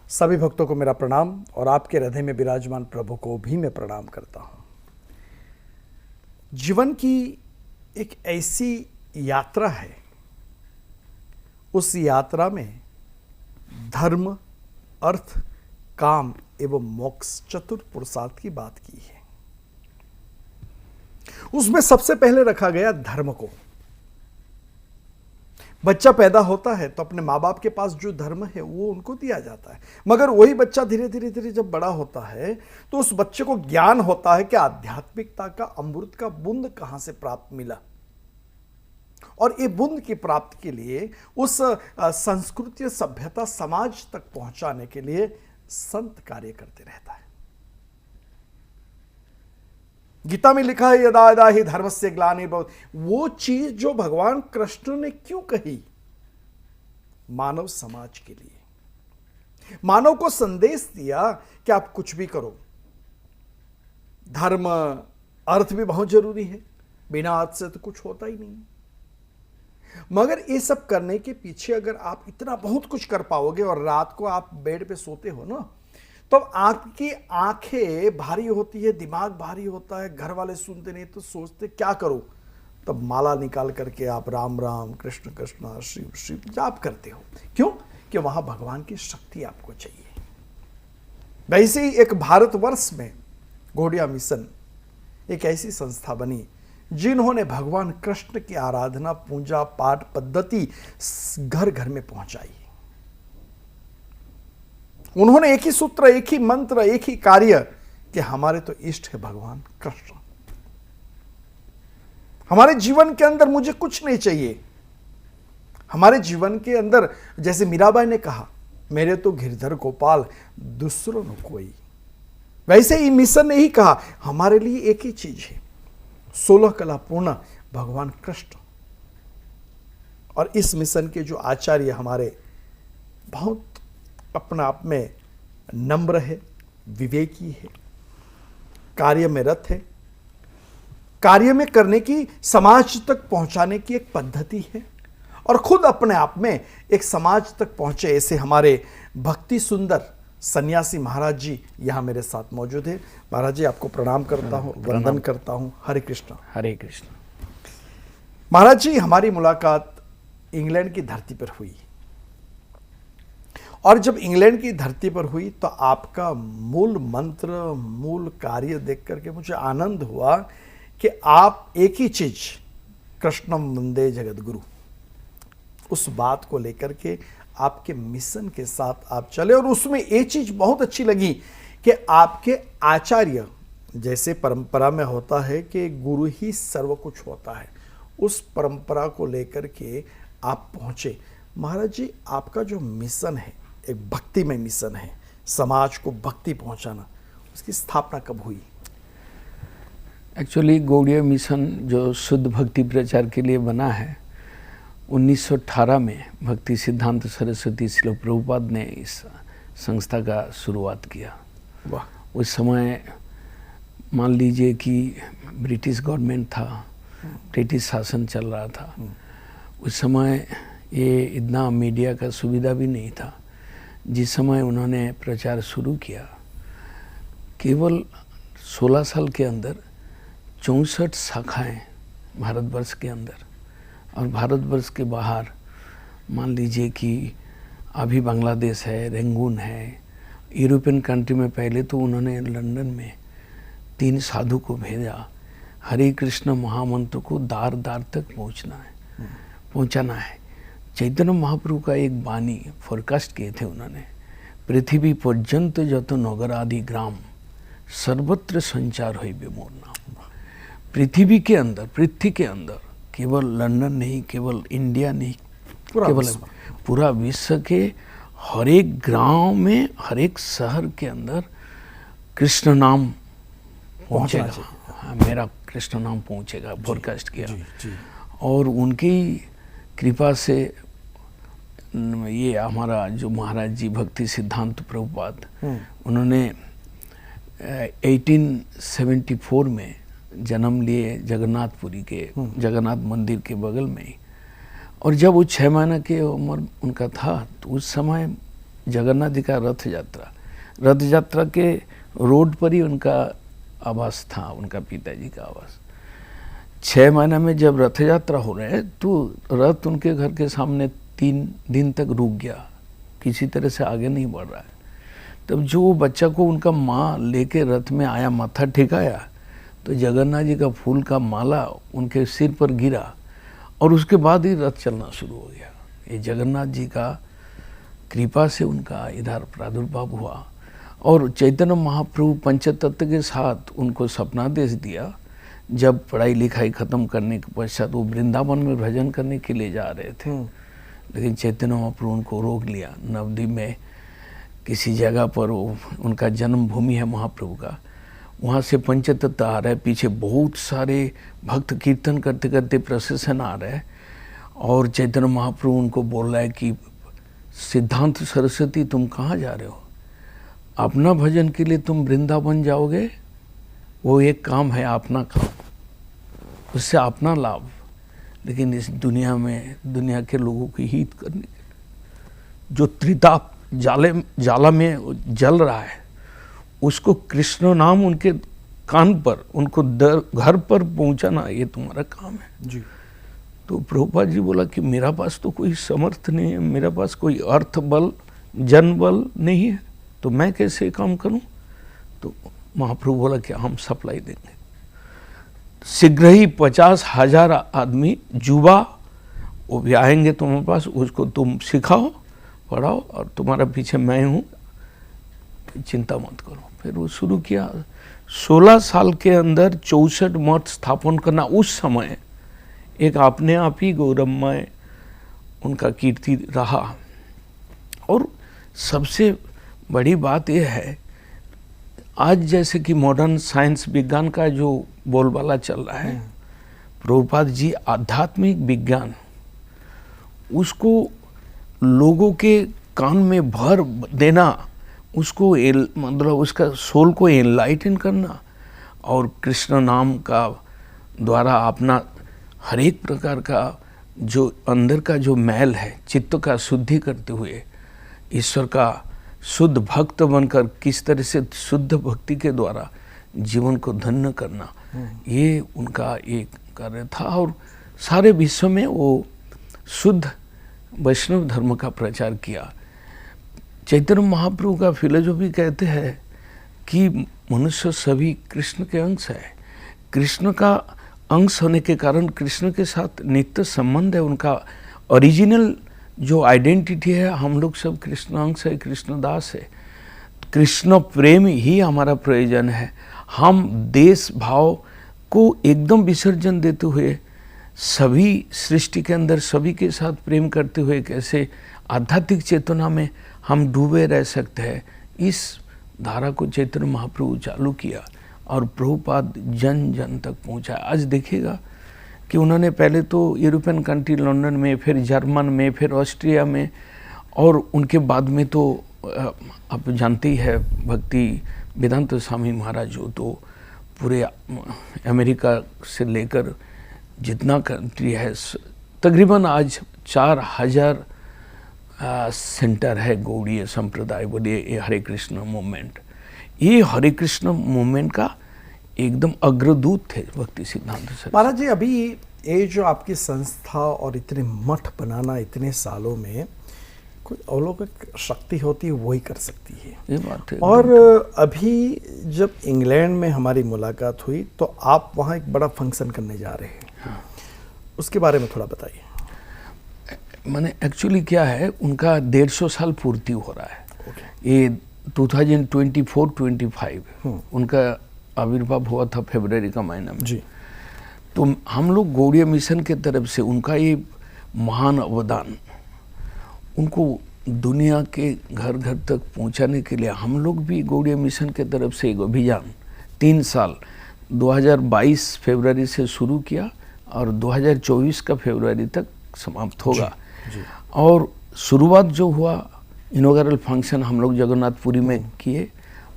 सभी भक्तों को मेरा प्रणाम और आपके हृदय में विराजमान प्रभु को भी मैं प्रणाम करता हूं। जीवन की एक ऐसी यात्रा है, उस यात्रा में धर्म, अर्थ, काम एवं मोक्ष चतुर पुरुषार्थ की बात की है। उसमें सबसे पहले रखा गया धर्म को। बच्चा पैदा होता है तो अपने माँ बाप के पास जो धर्म है वो उनको दिया जाता है, मगर वही बच्चा धीरे धीरे जब बड़ा होता है तो उस बच्चे को ज्ञान होता है कि आध्यात्मिकता का अमृत का बूंद कहां से प्राप्त मिला, और ये बूंद की प्राप्ति के लिए उस संस्कृति, सभ्यता, समाज तक पहुंचाने के लिए संत कार्य करते रहता है। गीता में लिखा है यदा यदा ही धर्मस्य ग्लानिर्भवति। वो चीज जो भगवान कृष्ण ने क्यों कही, मानव समाज के लिए, मानव को संदेश दिया कि आप कुछ भी करो, धर्म अर्थ भी बहुत जरूरी है, बिना अर्थ से तो कुछ होता ही नहीं। मगर ये सब करने के पीछे अगर आप इतना बहुत कुछ कर पाओगे और रात को आप बेड पे सोते हो ना, तो आपकी आंखें भारी होती है, दिमाग भारी होता है, घर वाले सुनते नहीं तो सोचते क्या करो, तब माला निकाल करके आप राम राम कृष्ण कृष्ण शिव शिव जाप करते हो। क्यों? कि वहां भगवान की शक्ति आपको चाहिए। वैसे ही एक भारतवर्ष में गौड़िया मिशन एक ऐसी संस्था बनी जिन्होंने भगवान कृष्ण की आराधना, पूजा पाठ पद्धति घर घर में पहुंचाई। उन्होंने एक ही सूत्र, एक ही मंत्र, एक ही कार्य कि हमारे तो इष्ट है भगवान कृष्ण, हमारे जीवन के अंदर मुझे कुछ नहीं चाहिए। हमारे जीवन के अंदर जैसे मीराबाई ने कहा, मेरे तो गिरधर गोपाल दूसरों न कोई, वैसे ही मिशन ने ही कहा हमारे लिए एक ही चीज है, 16 कला पूर्ण भगवान कृष्ण। और इस मिशन के जो आचार्य हमारे बहुत अपना आप में नम्र है, विवेकी है, कार्य में रत है, कार्य में करने की, समाज तक पहुंचाने की एक पद्धति है, और खुद अपने आप में एक समाज तक पहुंचे ऐसे हमारे भक्ति सुंदर सन्यासी महाराज जी यहां मेरे साथ मौजूद है। महाराज जी आपको प्रणाम करता हूं, वंदन करता हूं। हरे कृष्ण। हरे कृष्ण। महाराज जी, हमारी मुलाकात इंग्लैंड की धरती पर हुई, और जब इंग्लैंड की धरती पर हुई तो आपका मूल मंत्र, मूल कार्य देख करके मुझे आनंद हुआ कि आप एक ही चीज, कृष्णम वंदे जगत गुरु, उस बात को लेकर के आपके मिशन के साथ आप चले। और उसमें एक चीज बहुत अच्छी लगी कि आपके आचार्य, जैसे परंपरा में होता है कि गुरु ही सर्व कुछ होता है, उस परंपरा को लेकर के आप पहुंचे। महाराज जी, आपका जो मिशन है एक भक्तिमय मिशन है, समाज को भक्ति पहुंचाना, उसकी स्थापना कब हुई? एक्चुअली गौड़िया मिशन जो शुद्ध भक्ति प्रचार के लिए बना है, 1918 में भक्ति सिद्धांत सरस्वती श्रील प्रभुपाद ने इस संस्था का शुरुआत किया। वाह। उस समय मान लीजिए कि ब्रिटिश गवर्नमेंट था, ब्रिटिश शासन चल रहा था। उस समय ये इतना मीडिया का सुविधा भी नहीं था। जिस समय उन्होंने प्रचार शुरू किया, केवल 16 साल के अंदर 64 शाखाएं भारतवर्ष के अंदर, और भारतवर्ष के बाहर मान लीजिए कि अभी बांग्लादेश है, रेंगून है, यूरोपियन कंट्री में पहले तो उन्होंने लंदन में 3 साधु को भेजा, हरे कृष्ण महामंत्र को दार दार तक पहुंचाना है। चैतन्य महाप्रभु का एक वाणी फोरकास्ट किए थे उन्होंने, पृथ्वी पर्यंत जत नगर आदि ग्राम सर्वत्र संचार हुई मोर नाम। पृथ्वी के अंदर केवल लंदन नहीं, केवल इंडिया नहीं, केवल पूरा विश्व के हर एक गांव में, हर एक शहर के अंदर कृष्ण नाम पहुंचेगा। हाँ, मेरा कृष्ण नाम पहुंचेगा, ब्रॉडकास्ट किया। और उनकी कृपा से ये हमारा जो महाराज जी भक्ति सिद्धांत प्रभुपाद, उन्होंने 1874 में जन्म लिए जगन्नाथपुरी के जगन्नाथ मंदिर के बगल में ही। और जब वो 6 महीने की उम्र उनका था तो उस समय जगन्नाथ जी का रथ यात्रा के रोड पर ही उनका आवास था, उनका पिताजी का आवास। 6 महीने में जब रथ यात्रा हो रहे तो रथ उनके घर के सामने 3 दिन तक रुक गया, किसी तरह से आगे नहीं बढ़ रहा है। तब जो बच्चा को उनका माँ लेके रथ में आया, माथा टेकाया, तो जगन्नाथ जी का फूल का माला उनके सिर पर गिरा और उसके बाद ही रथ चलना शुरू हो गया। ये जगन्नाथ जी का कृपा से उनका इधर प्रादुर्भाव हुआ। और चैतन्य महाप्रभु पंचतत्व के साथ उनको सपनादेश दिया। जब पढ़ाई लिखाई ख़त्म करने के पश्चात वो वृंदावन में भजन करने के लिए जा रहे थे, लेकिन चैतन्य महाप्रभु उनको रोक लिया। नवद्वीप में किसी जगह पर वो उनका जन्मभूमि है महाप्रभु का, वहाँ से पंचतत्व आ रहा है, पीछे बहुत सारे भक्त कीर्तन करते करते प्रोसेसन आ रहा है और चैतन्य महाप्रभु उनको बोल रहा है कि सिद्धांत सरस्वती तुम कहाँ जा रहे हो, अपना भजन के लिए तुम वृंदावन जाओगे, वो एक काम है अपना काम, उससे अपना लाभ, लेकिन इस दुनिया में दुनिया के लोगों की हित करने के जो त्रिताप जाला में जल रहा है, उसको कृष्ण नाम उनके कान पर, उनको घर पर पहुंचाना, ये तुम्हारा काम है जी। तो प्रभुपाद जी बोला कि मेरा पास तो कोई समर्थ नहीं है, मेरा पास कोई अर्थ बल जन बल नहीं है, तो मैं कैसे काम करूं? तो महाप्रभु बोला कि हम सप्लाई देंगे। शीघ्र ही 50,000 आदमी युवा वो भी आएंगे तुम्हारे पास, उसको तुम सिखाओ पढ़ाओ और तुम्हारा पीछे मैं हूँ, चिंता मत करो। फिर वो शुरू किया। 16 साल के अंदर 64 मठ स्थापन करना उस समय एक अपने आप ही गौरवमय उनका कीर्ति रहा। और सबसे बड़ी बात यह है, आज जैसे कि मॉडर्न साइंस विज्ञान का जो बोलबाला चल रहा है, प्रभुपाद जी आध्यात्मिक विज्ञान उसको लोगों के कान में भर देना, उसको मतलब उसका सोल को एनलाइटन करना और कृष्ण नाम का द्वारा अपना हर एक प्रकार का जो अंदर का जो मैल है चित्त का शुद्धि करते हुए ईश्वर का शुद्ध भक्त बनकर किस तरह से शुद्ध भक्ति के द्वारा जीवन को धन्य करना, ये उनका एक कार्य था। और सारे विश्व में वो शुद्ध वैष्णव धर्म का प्रचार किया। चैतन्य महाप्रभु का फिलोसफी कहते हैं कि मनुष्य सभी कृष्ण के अंश है। कृष्ण का अंश होने के कारण कृष्ण के साथ नित्य संबंध है। उनका ओरिजिनल जो आइडेंटिटी है, हम लोग सब कृष्ण अंश है, कृष्ण दास है। कृष्ण प्रेम ही हमारा प्रयोजन है। हम देश भाव को एकदम विसर्जन देते हुए सभी सृष्टि के अंदर सभी के साथ प्रेम करते हुए कैसे आध्यात्मिक चेतना में हम डूबे रह सकते हैं, इस धारा को चैतन्य महाप्रभु चालू किया और प्रभुपाद जन जन तक पहुंचा। आज देखिएगा कि उन्होंने पहले तो यूरोपियन कंट्री लंदन में, फिर जर्मन में, फिर ऑस्ट्रिया में, और उनके बाद में तो आप जानते ही है भक्ति वेदांत स्वामी महाराज जो तो पूरे अमेरिका से लेकर जितना कंट्री है तकरीबन आज 4000 सेंटर है गौड़ीय संप्रदाय बोलिए, ये हरे कृष्ण मूवमेंट, ये हरे कृष्ण मूवमेंट का एकदम अग्रदूत थे भक्ति सिद्धांत सरस्वती महाराज जी। अभी ये जो आपकी संस्था और इतने मठ बनाना इतने सालों में, कोई अलौकिक शक्ति होती है वही कर सकती है, ये बात है। और अभी जब इंग्लैंड में हमारी मुलाकात हुई तो आप वहाँ एक बड़ा फंक्शन करने जा रहे हैं, हाँ। उसके बारे में थोड़ा बताइए। मैंने एक्चुअली क्या है, उनका 150 साल पूर्ति हो रहा है। ये 2024-25 उनका आविर्भाव हुआ था फरवरी का महीना में जी। तो हम लोग गौड़ीय मिशन के तरफ से उनका ये महान अवदान उनको दुनिया के घर घर तक पहुंचाने के लिए हम लोग भी गौड़ीय मिशन के तरफ से एक अभियान 3 साल 2022 फरवरी से शुरू किया और 2024 का फरवरी तक समाप्त होगा। जी। और शुरुआत जो हुआ इनॉग्रेल फंक्शन हम लोग जगन्नाथपुरी में किए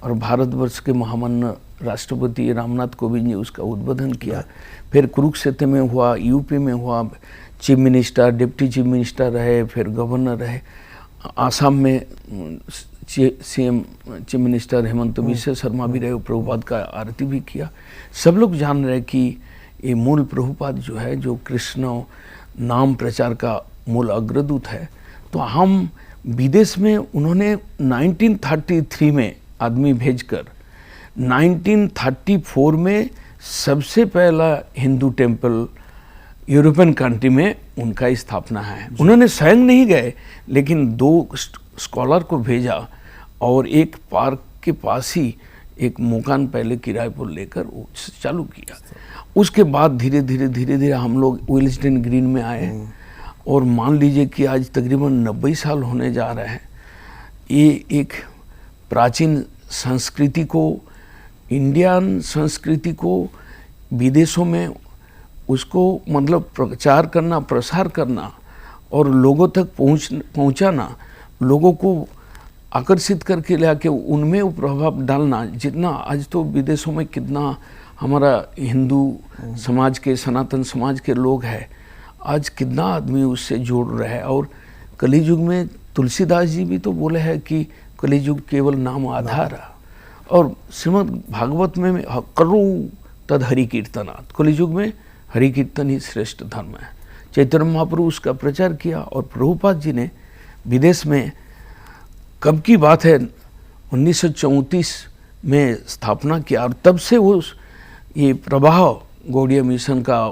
और भारतवर्ष के महामान्य राष्ट्रपति रामनाथ कोविंद जी उसका उद्बोधन किया। फिर कुरुक्षेत्र में हुआ, यूपी में हुआ, chief minister, deputy chief minister रहे, फिर गवर्नर रहे। आसाम में CM chief minister Hemant Biswa Sharma भी रहे, प्रभुपाद का आरती भी किया। सब लोग जान रहे कि ये मूल प्रभुपाद जो है, जो कृष्ण नाम प्रचार का मूल अग्रदूत है। तो हम विदेश में उन्होंने 1933 में आदमी भेजकर 1934 में सबसे पहला हिंदू टेम्पल यूरोपियन कंट्री में उनका स्थापना है। उन्होंने स्वयं नहीं गए, लेकिन 2 स्कॉलर को भेजा और एक पार्क के पास ही एक मकान पहले किराए पर लेकर चालू किया। उसके बाद धीरे धीरे हम लोग विल्सडन ग्रीन में आए और मान लीजिए कि आज तकरीबन 90 साल होने जा रहे हैं। ये एक प्राचीन संस्कृति को, इंडियन संस्कृति को विदेशों में उसको मतलब प्रचार करना, प्रसार करना और लोगों तक पहुंचाना, लोगों को आकर्षित करके लाके उनमें वो प्रभाव डालना। जितना आज तो विदेशों में कितना हमारा हिंदू समाज के, सनातन समाज के लोग हैं, आज कितना आदमी उससे जोड़ रहे हैं। और कलियुग में तुलसीदास जी भी तो बोले हैं कि कलियुग केवल नाम आधार है। और श्रीमद् भागवत में करो तद हरि कीर्तनात्, कलियुग में हरि कीर्तन ही श्रेष्ठ धर्म है। चैतन्य महाप्रभु उसका प्रचार किया और प्रभुपाद जी ने विदेश में, कब की बात है, 1934 में स्थापना किया। और तब से वो ये प्रभाव गौड़ीय मिशन का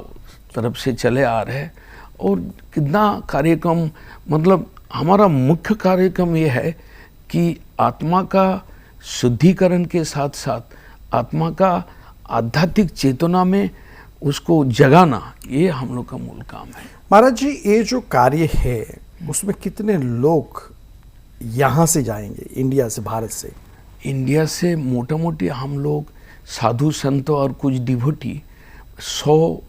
तरफ से चले आ रहे हैं। और कितना कार्यक्रम, मतलब हमारा मुख्य कार्यक्रम ये है कि आत्मा का शुद्धिकरण के साथ साथ आत्मा का आध्यात्मिक चेतना में उसको जगाना, ये हम लोग का मूल काम है। महाराज जी, ये जो कार्य है उसमें कितने लोग यहाँ से जाएंगे, इंडिया से, भारत से? इंडिया से मोटा मोटी हम लोग साधु संत और कुछ डिवोटी 100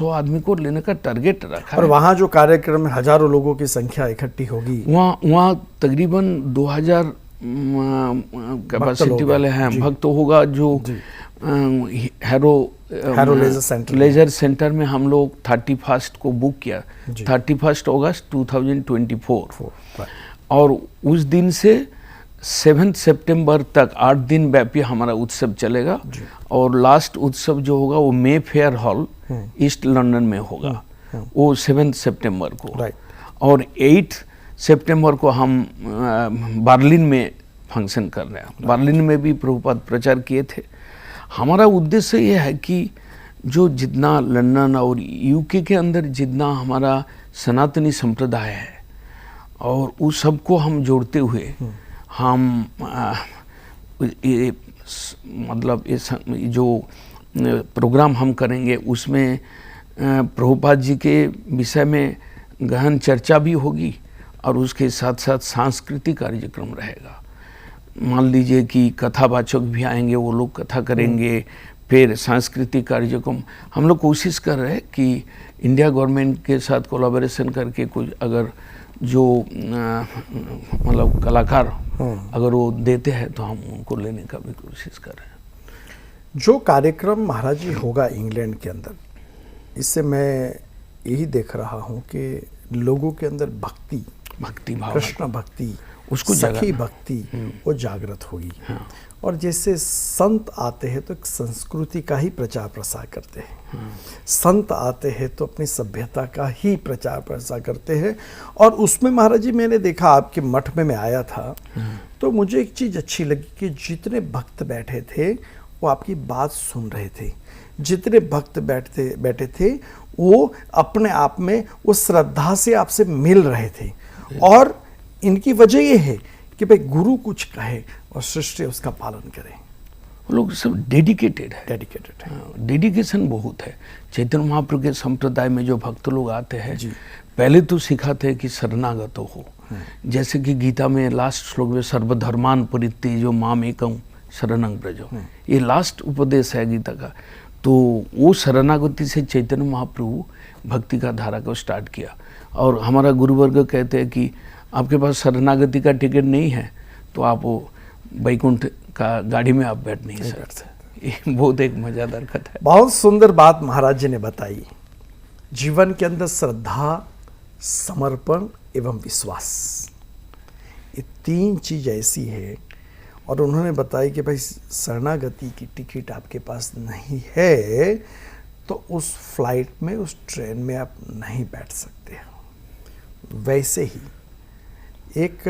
आदमी को लेने का टारगेट रखा है। और वहाँ जो कार्यक्रम में हजारों लोगों की संख्या इकट्ठी होगी, वहाँ तकरीबन 2000 कैपेसिटी वाले हैं भक्त होगा। जो हैरो लेजर सेंटर में हम लोग 31 को बुक किया, 31 अगस्त 2024। और उस दिन से 7 सितंबर तक 8 दिन व्यापी हमारा उत्सव चलेगा। और लास्ट उत्सव जो होगा वो मे फेयर हॉल ईस्ट लंदन में होगा, वो 7 सितंबर को। और 8 सितंबर को हम बर्लिन में फंक्शन कर रहे हैं। बर्लिन में भी प्रभुपाद प्रचार किए थे। हमारा उद्देश्य ये है कि जो जितना लंदन और यूके के अंदर जितना हमारा सनातनी संप्रदाय है और उस सबको हम जोड़ते हुए हम ये मतलब ये जो प्रोग्राम हम करेंगे उसमें प्रभुपाद जी के विषय में गहन चर्चा भी होगी और उसके साथ साथ सांस्कृतिक कार्यक्रम रहेगा। मान लीजिए कि कथावाचक भी आएंगे, वो लोग कथा करेंगे। फिर सांस्कृतिक कार्यक्रम हम लोग कोशिश कर रहे हैं कि इंडिया गवर्नमेंट के साथ कोलैबोरेशन करके कुछ अगर जो मतलब कलाकार अगर वो देते हैं तो हम उनको लेने का भी कोशिश कर रहे हैं। जो कार्यक्रम महाराज जी होगा इंग्लैंड के अंदर, इससे मैं यही देख रहा हूँ कि लोगों के अंदर भक्ति भाव, कृष्ण भक्ति, उसको सखी भक्ति वो जागृत होगी। और जैसे संत आते हैं तो एक संस्कृति का ही प्रचार प्रसार करते हैं। संत आते हैं तो अपनी सभ्यता का ही प्रचार प्रसार करते हैं। और उसमें महाराज जी मैंने देखा, आपके मठ में मैं आया था तो मुझे एक चीज़ अच्छी लगी कि जितने भक्त बैठे थे वो आपकी बात सुन रहे थे। जितने भक्त बैठे थे वो अपने आप में वो श्रद्धा से आपसे मिल रहे थे। और इनकी वजह ये है कि भाई गुरु कुछ कहे और शिष्य उसका पालन करे। वो लोग सब डेडिकेटेड है। डेडिकेशन बहुत है। चैतन्य महाप्रभु के संप्रदाय में जो भक्त लोग आते हैं पहले तो सिखाते हैं कि शरणागत हो। जैसे कि गीता में लास्ट श्लोक में सर्वधर्मान परित्यज्य माम एकम शरणं व्रजो, ये लास्ट उपदेश है गीता का। तो वो शरणागति से चैतन्य महाप्रभु भक्ति का धारा को स्टार्ट किया। और हमारा गुरुवर्ग कहते हैं कि आपके पास शरणागति का टिकट नहीं है तो आप वो वैकुंठ का गाड़ी में आप बैठ नहीं सकते। ये बहुत एक मज़ेदार कथा है। बहुत सुंदर बात महाराज जी ने बताई। जीवन के अंदर श्रद्धा, समर्पण, एवं विश्वास, ये तीन चीज ऐसी है। और उन्होंने बताया कि भाई शरणागति की टिकट आपके पास नहीं है तो उस फ्लाइट में, उस ट्रेन में आप नहीं बैठ सकते। वैसे ही एक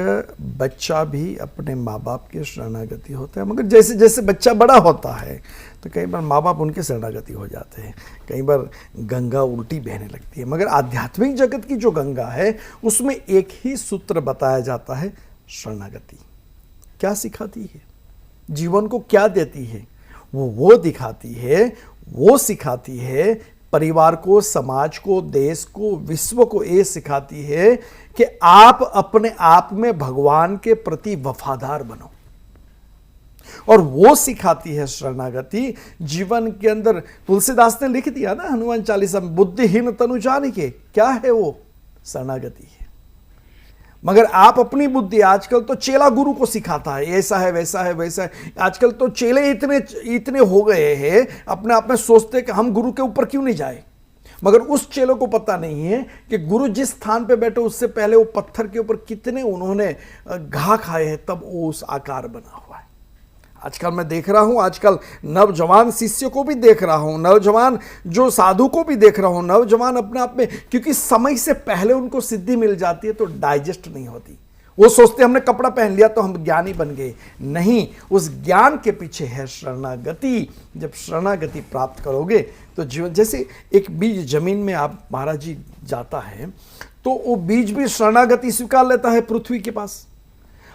बच्चा भी अपने माँ बाप के शरणागति होता है, मगर जैसे जैसे बच्चा बड़ा होता है तो कई बार माँ बाप उनके शरणागति हो जाते हैं, कई बार गंगा उल्टी बहने लगती है। मगर आध्यात्मिक जगत की जो गंगा है उसमें एक ही सूत्र बताया जाता है, शरणागति। क्या सिखाती है, जीवन को क्या देती है, वो दिखाती है, वो सिखाती है। परिवार को, समाज को, देश को, विश्व को ये सिखाती है कि आप अपने आप में भगवान के प्रति वफादार बनो। और वो सिखाती है शरणागति जीवन के अंदर। तुलसीदास ने लिख दिया ना हनुमान चालीसा में, बुद्धिहीन तनु जानिके, क्या है वो? शरणागति है। मगर आप अपनी बुद्धि, आजकल तो चेला गुरु को सिखाता है, ऐसा है, वैसा है, वैसा है। आजकल तो चेले इतने हो गए हैं, अपने आप में सोचते कि हम गुरु के ऊपर क्यों नहीं जाए। मगर उस चेलों को पता नहीं है कि गुरु जिस स्थान पे बैठे उससे पहले वो पत्थर के ऊपर कितने उन्होंने घा खाए हैं, तब वो उस आकार बना हुआ है। आजकल मैं देख रहा हूं, आजकल नौजवान शिष्य को भी देख रहा हूं, नौजवान जो साधु को भी देख रहा हूं, नौजवान अपने आप में, क्योंकि समय से पहले उनको सिद्धि मिल जाती है तो डाइजेस्ट नहीं होती। वो सोचते हमने कपड़ा पहन लिया तो हम ज्ञानी बन गए। नहीं, उस ज्ञान के पीछे है शरणागति। जब शरणागति प्राप्त करोगे तो जीवन, जैसे एक बीज जमीन में आप महाराज जी जाता है तो वो बीज भी शरणागति स्वीकार लेता है पृथ्वी के पास।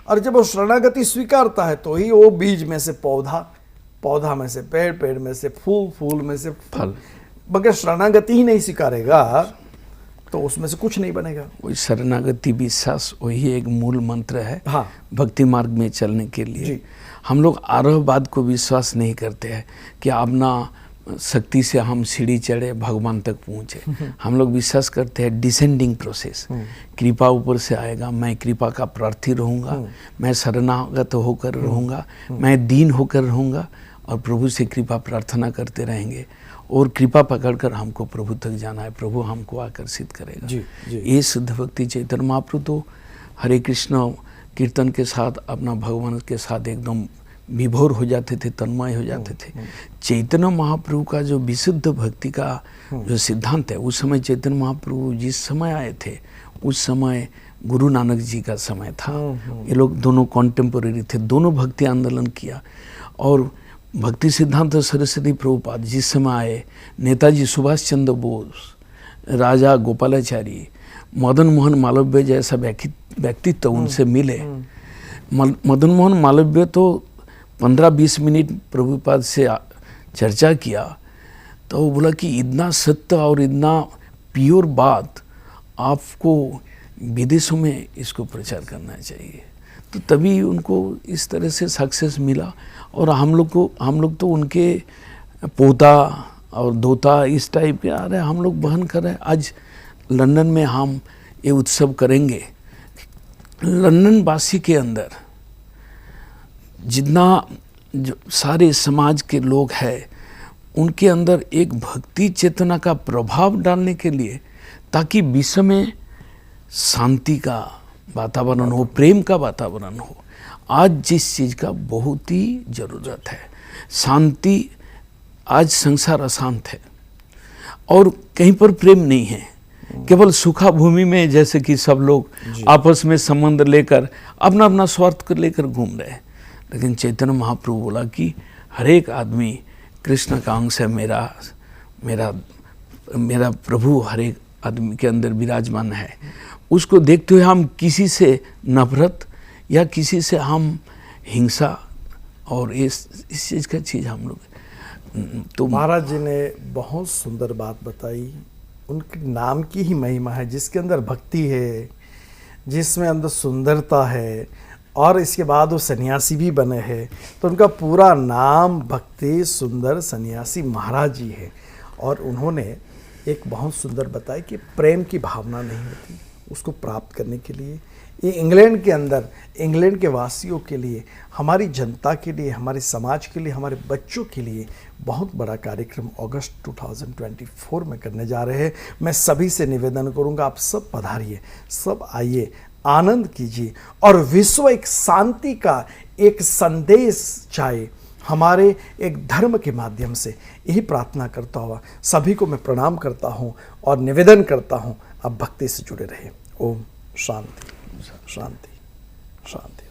और जब वो शरणागति स्वीकारता है तो ही वो बीज में से पौधा, पौधा में से पेड़, पेड़ में से फूल, फूल में से फल। मगर शरणागति ही नहीं स्वीकारेगा तो उसमें से कुछ नहीं बनेगा। वही शरणागति विश्वास, वही एक मूल मंत्र है। हाँ, भक्ति मार्ग में चलने के लिए जी। हम लोग आरोहवाद को विश्वास नहीं करते हैं कि अपना शक्ति से हम सीढ़ी चढ़े भगवान तक पहुँचे। हम लोग विश्वास करते हैं डिसेंडिंग प्रोसेस, कृपा ऊपर से आएगा, मैं कृपा का प्रार्थी रहूँगा, मैं शरणागत होकर रहूँगा, मैं दीन होकर रहूँगा और प्रभु से कृपा प्रार्थना करते रहेंगे और कृपा पकड़कर हमको प्रभु तक जाना है, प्रभु हमको आकर्षित करेगा। जी, जी। ये शुद्ध भक्ति चैतन्य महाप्रभु तो हरे कृष्ण कीर्तन के साथ अपना भगवान के साथ एकदम विभोर हो जाते थे, तन्मय हो जाते थे। चैतन्य महाप्रभु का जो विशुद्ध भक्ति का जो सिद्धांत है, उस समय चैतन्य महाप्रभु जिस समय आए थे उस समय गुरु नानक जी का समय था। ये लोग दोनों कॉन्टेम्पोरेरी थे, दोनों भक्ति आंदोलन किया। और भक्ति सिद्धांत सरस्वती प्रभुपाद जिस समय आए, नेताजी सुभाष चंद्र बोस, राजा गोपालाचारी, मदन मोहन मालवीय जैसा व्यक्तित्व उनसे मिले। मदन मोहन मालवीय तो 15-20 मिनट प्रभुपाद से चर्चा किया तो वो बोला कि इतना सत्य और इतना प्योर बात आपको विदेशों में इसको प्रचार करना चाहिए। तो तभी उनको इस तरह से सक्सेस मिला। और हम लोग तो उनके पोता और दोता इस टाइप के आ रहे, हम लोग बहन कर रहे हैं। आज लंदन में हम ये उत्सव करेंगे। लंदन वासी के अंदर जितना जो सारे समाज के लोग हैं उनके अंदर एक भक्ति चेतना का प्रभाव डालने के लिए, ताकि विश्व में शांति का वातावरण हो, प्रेम का वातावरण हो। आज जिस चीज़ का बहुत ही ज़रूरत है, शांति। आज संसार अशांत है और कहीं पर प्रेम नहीं है, केवल सुखा भूमि में जैसे कि सब लोग आपस में संबंध लेकर अपना अपना स्वार्थ कर लेकर घूम रहे हैं। लेकिन चैतन्य महाप्रभु बोला कि हर एक आदमी कृष्ण का अंश है, मेरा प्रभु हर एक आदमी के अंदर विराजमान है। उसको देखते हुए हम किसी से नफरत या किसी से हम हिंसा और इस चीज़ का चीज़ हम लोग तो महाराज जी ने बहुत सुंदर बात बताई। उनके नाम की ही महिमा है, जिसके अंदर भक्ति है, जिसमें अंदर सुंदरता है, और इसके बाद वो सन्यासी भी बने हैं। तो उनका पूरा नाम भक्ति सुंदर सन्यासी महाराज जी है। और उन्होंने एक बहुत सुंदर बताया कि प्रेम की भावना नहीं होती, उसको प्राप्त करने के लिए ये इंग्लैंड के अंदर, इंग्लैंड के वासियों के लिए, हमारी जनता के लिए, हमारे समाज के लिए, हमारे बच्चों के लिए बहुत बड़ा कार्यक्रम अगस्त 2024 में करने जा रहे हैं। मैं सभी से निवेदन करूंगा, आप सब पधारिए, सब आइए, आनंद कीजिए और विश्व एक शांति का एक संदेश जाए हमारे एक धर्म के माध्यम से, यही प्रार्थना करता हुआ सभी को मैं प्रणाम करता हूँ और निवेदन करता हूँ, आप भक्ति से जुड़े रहे। ओम शांति शांति शांति।